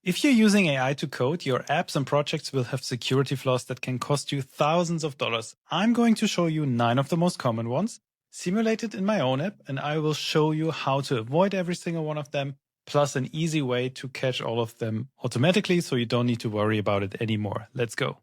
If you're using AI to code, your apps and projects will have security flaws that can cost you thousands of dollars. I'm going to show you 9 of the most common ones, simulated in my own app, and I will show you how to avoid every single one of them, plus an easy way to catch all of them automatically so you don't need to worry about it anymore. Let's go.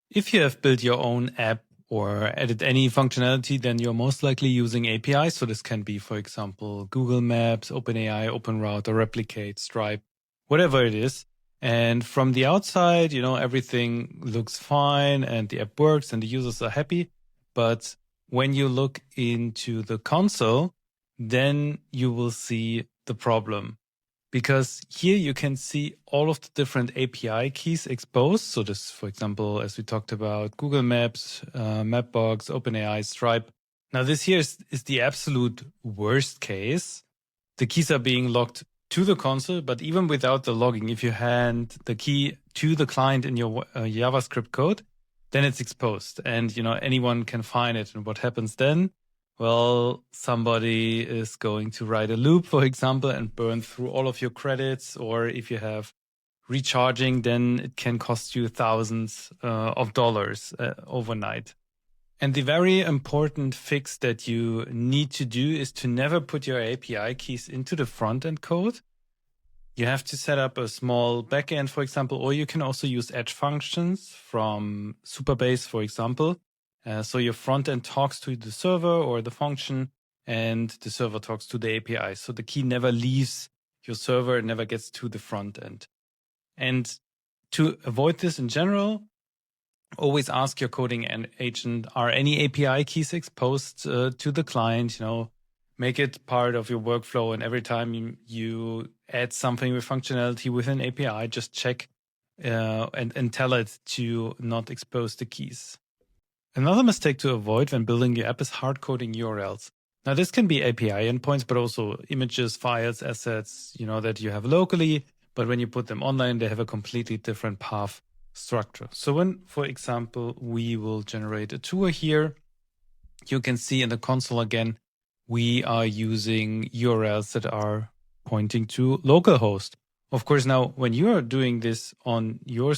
If you have built your own app or added any functionality, then you're most likely using APIs. So this can be, for example, Google Maps, OpenAI, OpenRouter, Replicate, Stripe, whatever it is. And from the outside, everything looks fine and the app works and the users are happy. But when you look into the console, then you will see the problem. Because here you can see all of the different API keys exposed. So this, for example, as we talked about, Google Maps, Mapbox, OpenAI, Stripe. Now this here is the absolute worst case. The keys are being logged to the console, but even without the logging, if you hand the key to the client in your JavaScript code, then it's exposed and, anyone can find it. And what happens then? Well, somebody is going to write a loop, for example, and burn through all of your credits. Or if you have recharging, then it can cost you thousands of dollars overnight. And the very important fix that you need to do is to never put your API keys into the front-end code. You have to set up a small backend, for example, or you can also use edge functions from Supabase, for example. So your front end talks to the server or the function, and the server talks to the API. So the key never leaves your server, it never gets to the front end. And to avoid this in general, always ask your coding agent, are any API keys exposed to the client? Make it part of your workflow. And every time you add something with functionality with an API, just check and tell it to not expose the keys. Another mistake to avoid when building your app is hard coding URLs. Now, this can be API endpoints, but also images, files, assets, that you have locally. But when you put them online, they have a completely different path structure. So when, for example, we will generate a tour here, you can see in the console again, we are using URLs that are pointing to localhost. Of course, now when you are doing this on your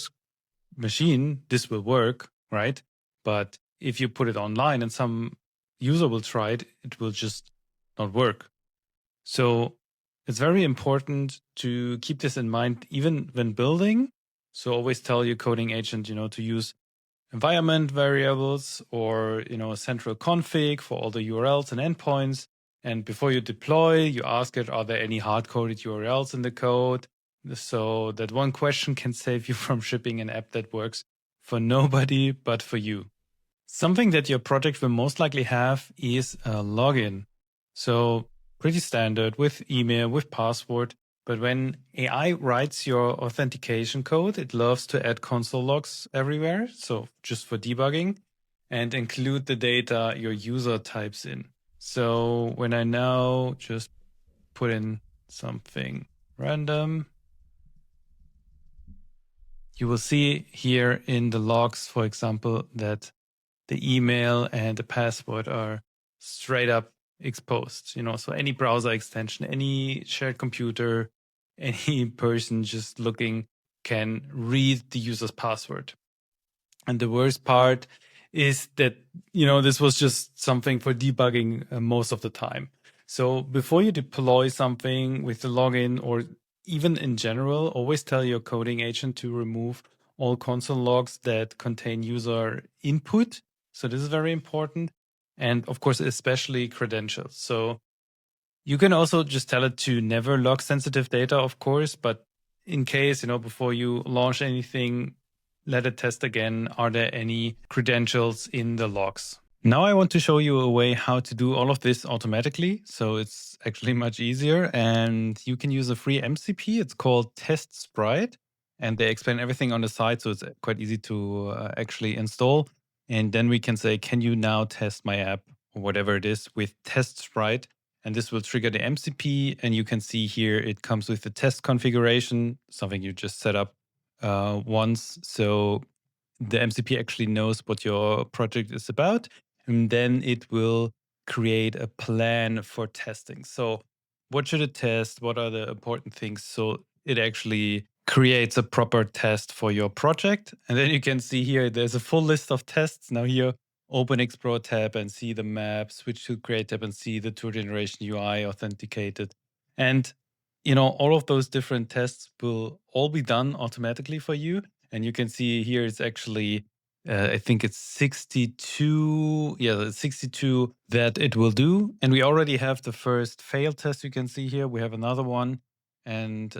machine, this will work, right? But if you put it online and some user will try it, it will just not work. So it's very important to keep this in mind, even when building. So always tell your coding agent, to use environment variables or, a central config for all the URLs and endpoints. And before you deploy, you ask it, are there any hard-coded URLs in the code? So that one question can save you from shipping an app that works for nobody but for you. Something that your project will most likely have is a login. So pretty standard with email, with password. But when AI writes your authentication code, it loves to add console logs everywhere. So just for debugging and include the data your user types in. So when I now just put in something random, you will see here in the logs, for example, that the email and the password are straight up exposed. So any browser extension, any shared computer, any person just looking can read the user's password. And the worst part is that, this was just something for debugging most of the time. So before you deploy something with the login or even in general, always tell your coding agent to remove all console logs that contain user input. So this is very important. And of course, especially credentials. So you can also just tell it to never log sensitive data, of course, but in case, before you launch anything, let it test again. Are there any credentials in the logs? Now I want to show you a way how to do all of this automatically. So it's actually much easier and you can use a free MCP. It's called Test Sprite and they explain everything on the side. So it's quite easy to actually install. And then we can say, can you now test my app or whatever it is with Test Sprite? And this will trigger the MCP. And you can see here, it comes with the test configuration, something you just set up once. So the MCP actually knows what your project is about. And then it will create a plan for testing. So what should it test? What are the important things? So it actually creates a proper test for your project. And then you can see here, there's a full list of tests. Now here, open Explore tab and see the map, switch to Create tab and see the tour generation UI authenticated. And, all of those different tests will all be done automatically for you. And you can see here, it's actually, I think it's 62. Yeah, 62 that it will do. And we already have the first failed test. You can see here, we have another one. And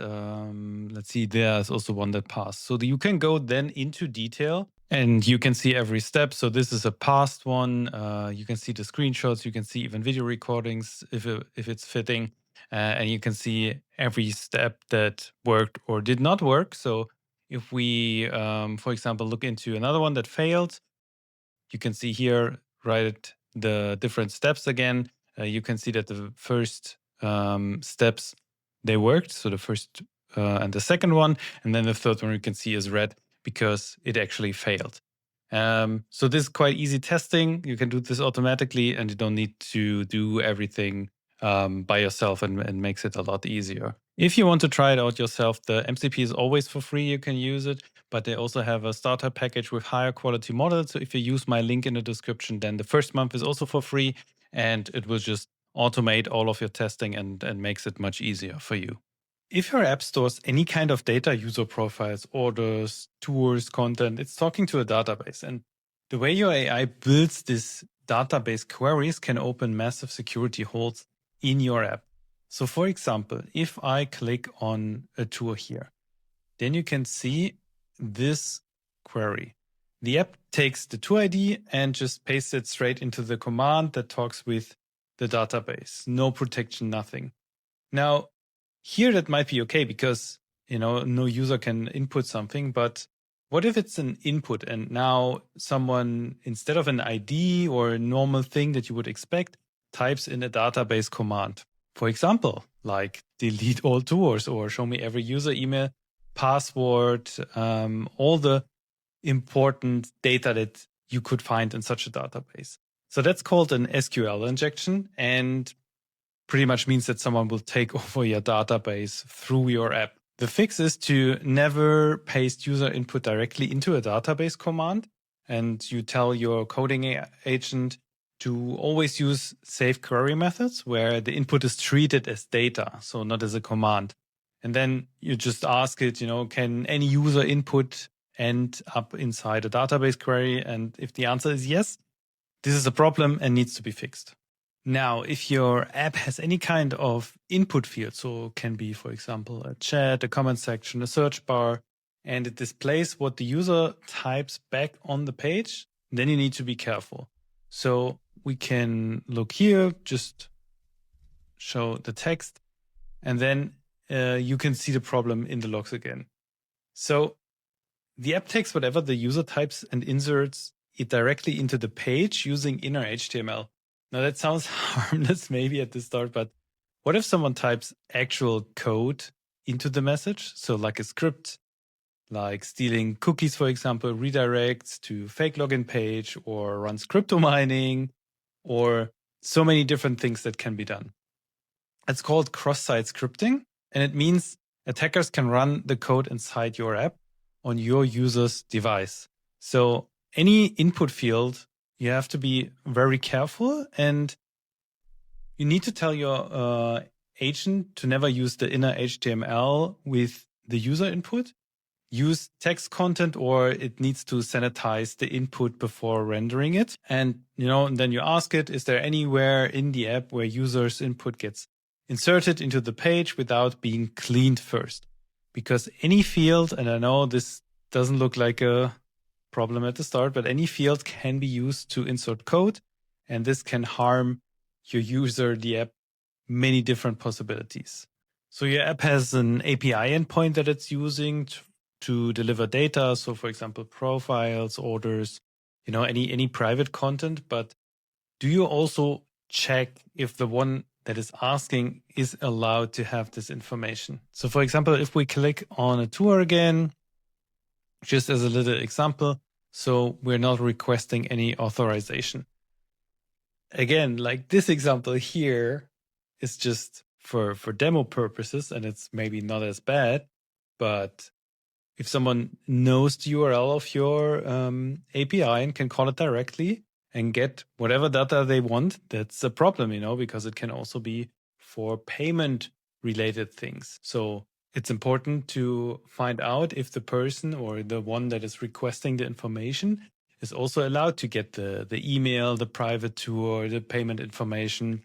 let's see, there's also one that passed. So you can go then into detail and you can see every step. So this is a past one. You can see the screenshots. You can see even video recordings if it's fitting. And you can see every step that worked or did not work. So if we, for example, look into another one that failed, you can see here, right, the different steps again. You can see that the first steps, they worked. So the first and the second one, and then the third one you can see is red because it actually failed. So this is quite easy testing. You can do this automatically and you don't need to do everything by yourself, and makes it a lot easier. If you want to try it out yourself, the MCP is always for free. You can use it, but they also have a starter package with higher quality models. So if you use my link in the description, then the first month is also for free, and it will just automate all of your testing and makes it much easier for you. If your app stores any kind of data, user profiles, orders, tours, content, it's talking to a database. And the way your AI builds this database queries can open massive security holes in your app. So for example, if I click on a tour here, then you can see this query. The app takes the tour ID and just pastes it straight into the command that talks with the database. No protection, nothing. Now, here that might be okay because, no user can input something, but what if it's an input and now someone, instead of an ID or a normal thing that you would expect, types in a database command? For example, like delete all tours or show me every user email, password, all the important data that you could find in such a database. So that's called an SQL injection, and pretty much means that someone will take over your database through your app. The fix is to never paste user input directly into a database command, and you tell your coding agent to always use safe query methods where the input is treated as data, so not as a command. And then you just ask it, can any user input end up inside a database query? And if the answer is yes, this is a problem and needs to be fixed. Now, if your app has any kind of input field, so it can be, for example, a chat, a comment section, a search bar, and it displays what the user types back on the page, then you need to be careful. So we can look here, just show the text, and then you can see the problem in the logs again. So the app takes whatever the user types and inserts it directly into the page using inner HTML. Now that sounds harmless maybe at the start, but what if someone types actual code into the message? So like a script, like stealing cookies, for example, redirects to fake login page or runs crypto mining, or so many different things that can be done. It's called cross-site scripting, and it means attackers can run the code inside your app on your user's device. So any input field, you have to be very careful, and you need to tell your agent to never use the inner HTML with the user input. Use text content, or it needs to sanitize the input before rendering it. And, then you ask it, is there anywhere in the app where users' input gets inserted into the page without being cleaned first? Because any field, and I know this doesn't look like a problem at the start, but any field can be used to insert code, and this can harm your user, the app, many different possibilities. So your app has an API endpoint that it's using to deliver data. So for example, profiles, orders, any private content. But do you also check if the one that is asking is allowed to have this information? So for example, if we click on a tour again, just as a little example, so we're not requesting any authorization. Again, like this example here is just for demo purposes, and it's maybe not as bad, but if someone knows the URL of your API and can call it directly and get whatever data they want, that's a problem, because it can also be for payment related things. So it's important to find out if the person or the one that is requesting the information is also allowed to get the email, the private tour, the payment information,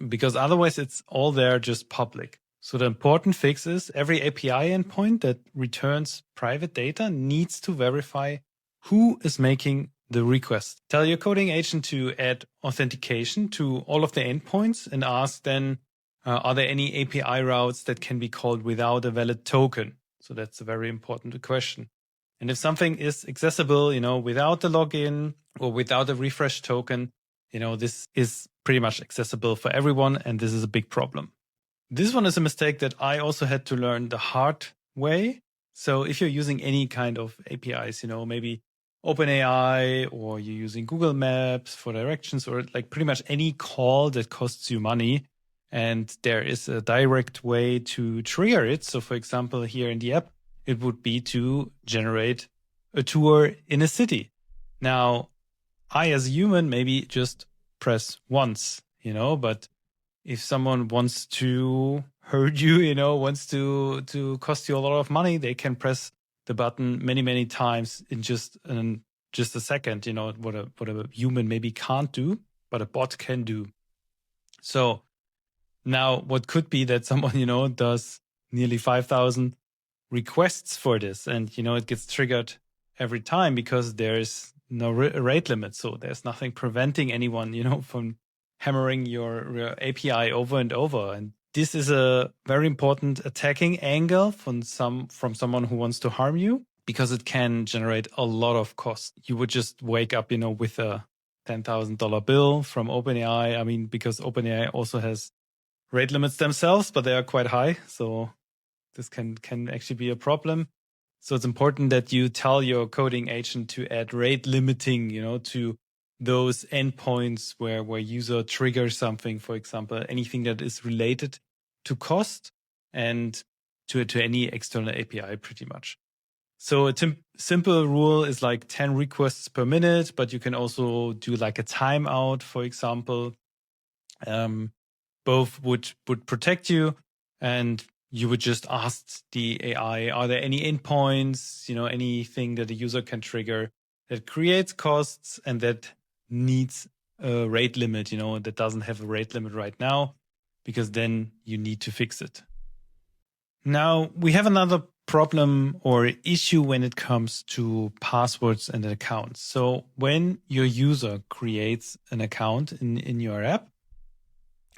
because otherwise it's all there just public. So the important fix is every API endpoint that returns private data needs to verify who is making the request. Tell your coding agent to add authentication to all of the endpoints and ask then, are there any API routes that can be called without a valid token? So that's a very important question. And if something is accessible, without the login or without a refresh token, this is pretty much accessible for everyone. And this is a big problem. This one is a mistake that I also had to learn the hard way. So if you're using any kind of APIs, maybe OpenAI, or you're using Google Maps for directions, or like pretty much any call that costs you money, and there is a direct way to trigger it. So for example, here in the app, it would be to generate a tour in a city. Now, I as a human maybe just press once, but if someone wants to hurt you, wants to cost you a lot of money, they can press the button many, many times in just a second, what a human maybe can't do, but a bot can do. So now what could be that someone, does nearly 5,000 requests for this, and, it gets triggered every time because there's no rate limit. So there's nothing preventing anyone, from hammering your API over and over. And this is a very important attacking angle from someone who wants to harm you, because it can generate a lot of cost. You would just wake up, with a $10,000 bill from OpenAI. I mean, because OpenAI also has rate limits themselves, but they are quite high. So this can actually be a problem. So it's important that you tell your coding agent to add rate limiting, to those endpoints where user triggers something, for example, anything that is related to cost and to any external API pretty much. So a simple rule is like 10 requests per minute, but you can also do like a timeout, for example. Both would protect you, and you would just ask the AI, are there any endpoints, anything that the user can trigger that creates costs and that needs a rate limit, that doesn't have a rate limit right now, because then you need to fix it. Now, we have another problem or issue when it comes to passwords and accounts. So when your user creates an account in your app,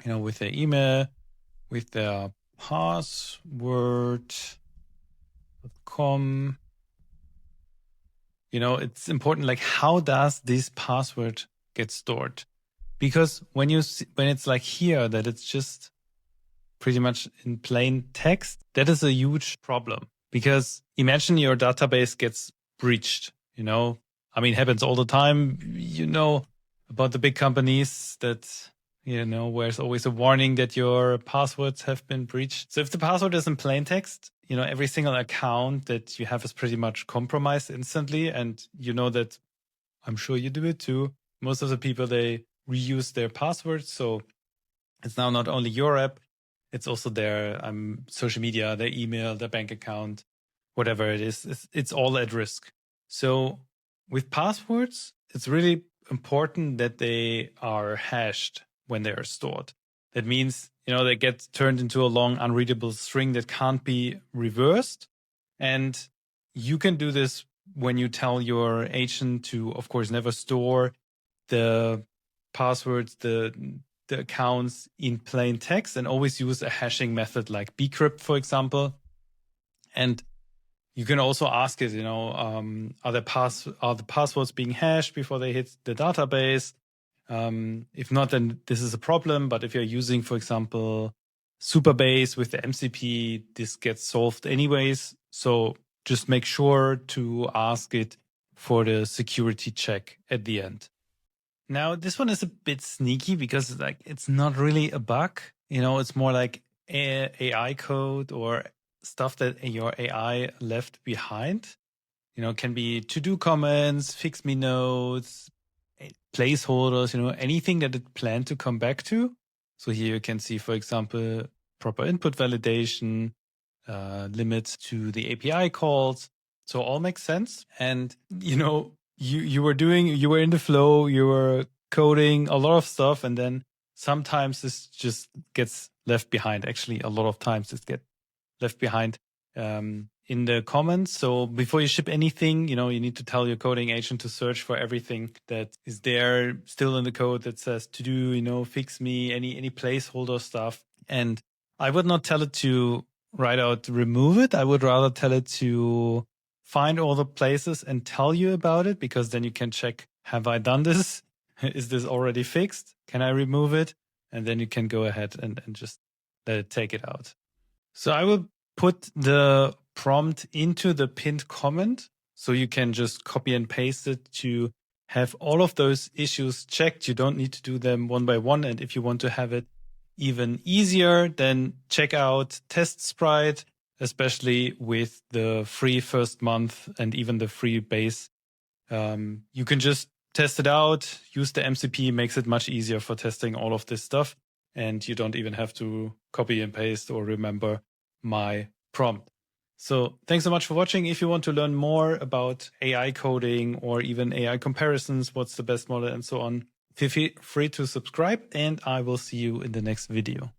with their email, with their password.com, it's important, like, how does this password get stored? Because when it's like here, that it's just pretty much in plain text, that is a huge problem. Because imagine your database gets breached, happens all the time, about the big companies that, where there's always a warning that your passwords have been breached. So if the password is in plain text, every single account that you have is pretty much compromised instantly. And that, I'm sure you do it too. Most of the people, they reuse their passwords. So it's now not only your app, it's also their social media, their email, their bank account, whatever it is. It's all at risk. So with passwords, it's really important that they are hashed when they are stored. That means, they get turned into a long, unreadable string that can't be reversed. And you can do this when you tell your agent to, of course, never store the passwords, the accounts in plain text, and always use a hashing method like bcrypt, for example. And you can also ask it, are the passwords being hashed before they hit the database? If not, then this is a problem. But if you're using, for example, Supabase with the MCP, this gets solved anyways. So just make sure to ask it for the security check at the end. Now, this one is a bit sneaky because it's not really a bug. It's more like AI code or stuff that your AI left behind. Can be to-do comments, fix me notes, placeholders, anything that it planned to come back to. So here you can see, for example, proper input validation, limits to the API calls. So all makes sense. And, you were in the flow, you were coding a lot of stuff, and then sometimes this just gets left behind. Actually, a lot of times it gets left behind in the comments. So before you ship anything, you need to tell your coding agent to search for everything that is there still in the code that says to do, fix me, any placeholder stuff. And I would not tell it to write out, remove it. I would rather tell it to find all the places and tell you about it, because then you can check, have I done this? Is this already fixed? Can I remove it? And then you can go ahead and just let it take it out. So I will put the prompt into the pinned comment, so you can just copy and paste it to have all of those issues checked. You don't need to do them one by one. And if you want to have it even easier, then check out Test Sprite, especially with the free first month and even the free base. You can just test it out, use the MCP, makes it much easier for testing all of this stuff. And you don't even have to copy and paste or remember my prompt. So thanks so much for watching. If you want to learn more about AI coding or even AI comparisons, what's the best model and so on, feel free to subscribe, and I will see you in the next video.